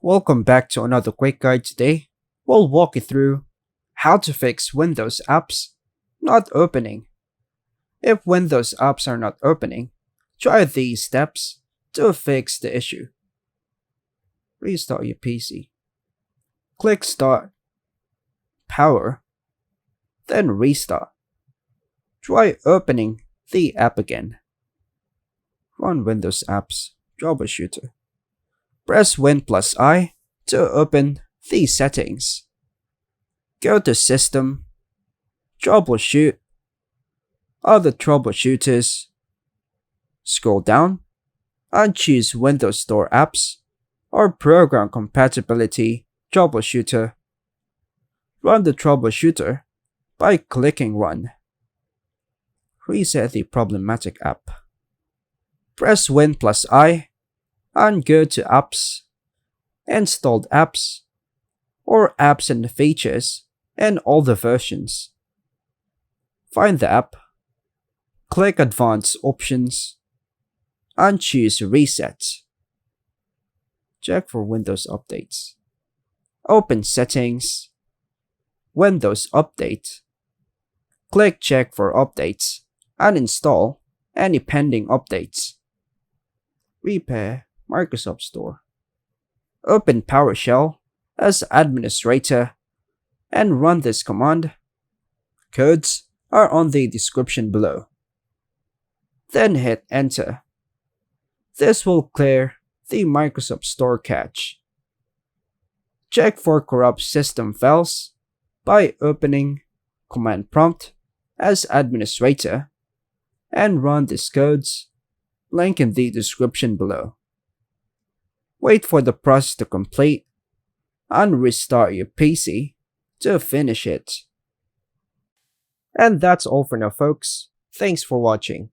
Welcome back to another quick guide. Today, we'll walk you through how to fix Windows apps not opening. If Windows apps are not opening, try these steps to fix the issue. Restart your PC. Click Start, Power, then Restart. Try opening the app again. Run Windows Apps Troubleshooter. Press Win plus I to open the settings. Go to System, Troubleshoot, Other Troubleshooters. Scroll down and choose Windows Store Apps or Program Compatibility Troubleshooter. Run the troubleshooter by clicking Run. Reset the problematic app. Press Win plus I and go to Apps, Installed Apps, or Apps and Features and all the versions. Find the app, click Advanced Options, and choose Reset. Check for Windows updates. Open Settings, Windows Update. Click Check for updates and install any pending updates. Repair Microsoft Store. Open PowerShell as administrator and run this command. Codes are on the description below. Then hit Enter. This will clear the Microsoft Store cache. Check for corrupt system files by opening Command Prompt as administrator and run these codes, link in the description below. Wait for the process to complete and restart your PC to finish it. And that's all for now, folks. Thanks for watching.